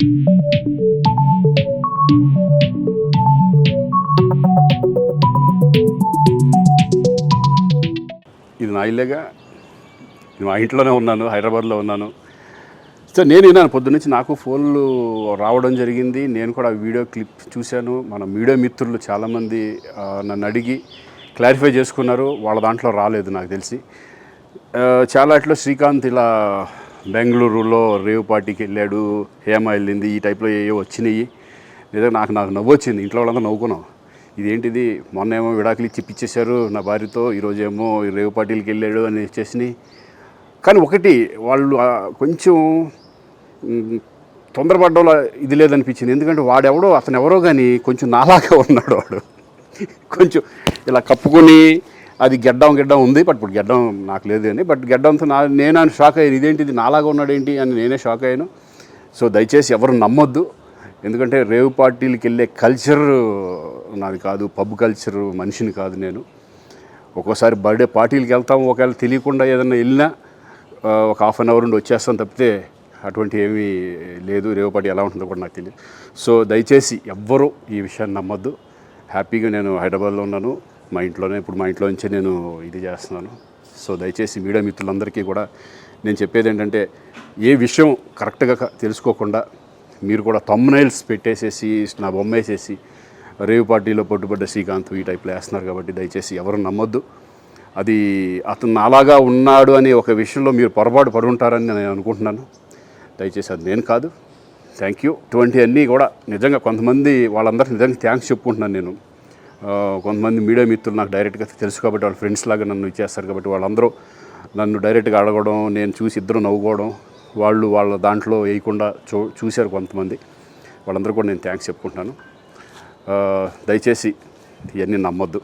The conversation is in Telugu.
ఇది నా ఇల్లేగా, మా ఇంట్లోనే ఉన్నాను, హైదరాబాద్లో ఉన్నాను. సో నేను విన్నాను పొద్దున్నుంచి, నాకు ఫోన్లు రావడం జరిగింది. నేను కూడా వీడియో క్లిప్ చూశాను. మన మీడియా మిత్రులు చాలామంది నన్ను అడిగి క్లారిఫై చేసుకున్నారు. వాళ్ళ దాంట్లో రాలేదు నాకు తెలిసి. చాలా ఇట్లా శ్రీకాంత్ ఇలా బెంగళూరులో రేవ్ పార్టీకి వెళ్ళాడు, హేమ వెళ్ళింది, ఈ టైప్లో ఏవో వచ్చినాయి. నిజంగా నాకు నవ్వు వచ్చింది. ఇంట్లో వాళ్ళందరూ నవ్వుకున్నాం. ఇదేంటిది, మొన్న ఏమో విడాకులు ఇచ్చి పిచ్చేశారు నా భార్యతో, ఈరోజేమో రేవ్ పార్టీలకి వెళ్ళాడు అని వచ్చేసినాయి. కానీ ఒకటి, వాళ్ళు కొంచెం తొందరపడ్డంలో ఇది లేదనిపించింది. ఎందుకంటే వాడెవడో, అతను ఎవరో కానీ కొంచెం నాలాగా ఉన్నాడు. వాడు కొంచెం ఇలా కప్పుకొని, అది గెడ్డం ఉంది, బట్ ఇప్పుడు గెడ్డం నాకు లేదు అని, బట్ గెడ్డంతో నేను షాక్ అయ్యాను. ఇదేంటిది నాలాగా ఉన్నాడు ఏంటి అని నేనే షాక్ అయ్యాను. సో దయచేసి ఎవరు నమ్మొద్దు. ఎందుకంటే రేవ్ పార్టీలకి వెళ్ళే కల్చర్ నాది కాదు, పబ్ కల్చర్ మనిషిని కాదు నేను. ఒక్కోసారి బర్త్డే పార్టీలకి వెళ్తాము, ఒకవేళ తెలియకుండా ఏదైనా వెళ్ళినా ఒక హాఫ్ అన్ అవర్ నుండి వచ్చేస్తాం తప్పితే అటువంటి ఏమీ లేదు. రేవ్ పార్టీ ఎలా ఉంటుందో కూడా నాకు తెలియదు. సో దయచేసి ఎవ్వరూ ఈ విషయాన్ని నమ్మొద్దు. హ్యాపీగా నేను హైదరాబాద్లో ఉన్నాను, మా ఇంట్లోనే. ఇప్పుడు మా ఇంట్లో నుంచే నేను ఇది చేస్తున్నాను. సో దయచేసి మీడియా మిత్రులందరికీ కూడా నేను చెప్పేది ఏంటంటే, ఏ విషయం కరెక్ట్గా తెలుసుకోకుండా మీరు కూడా థంబ్నైల్స్ పెట్టేసేసి, నా బొమ్మ వేసేసి రేవ్ పార్టీలో పట్టుబడ్డ శ్రీకాంత్ ఈ టైప్లో వేస్తున్నారు. కాబట్టి దయచేసి ఎవరు నమ్మొద్దు. అది అతను అలాగా ఉన్నాడు అనే ఒక విషయంలో మీరు పొరపాటు పడి ఉంటారని నేను అనుకుంటున్నాను. దయచేసి అది నేను కాదు. Thank you. ఇటువంటి అన్నీ కూడా నిజంగా కొంతమంది, వాళ్ళందరికీ నిజంగా థ్యాంక్స్ చెప్పుకుంటున్నాను నేను. కొంతమంది మీడియా మిత్రులు నాకు డైరెక్ట్గా తెలుసు కాబట్టి, వాళ్ళ ఫ్రెండ్స్ లాగా నన్ను ఇచ్చేస్తారు కాబట్టి, వాళ్ళందరూ నన్ను డైరెక్ట్గా అడగడం, నేను చూసి ఇద్దరు నవ్వుకోవడం, వాళ్ళు వాళ్ళ దాంట్లో వేయకుండా చూశారు కొంతమంది. వాళ్ళందరూ కూడా నేను థ్యాంక్స్ చెప్పుకుంటున్నాను. దయచేసి ఇవన్నీ నమ్మొద్దు.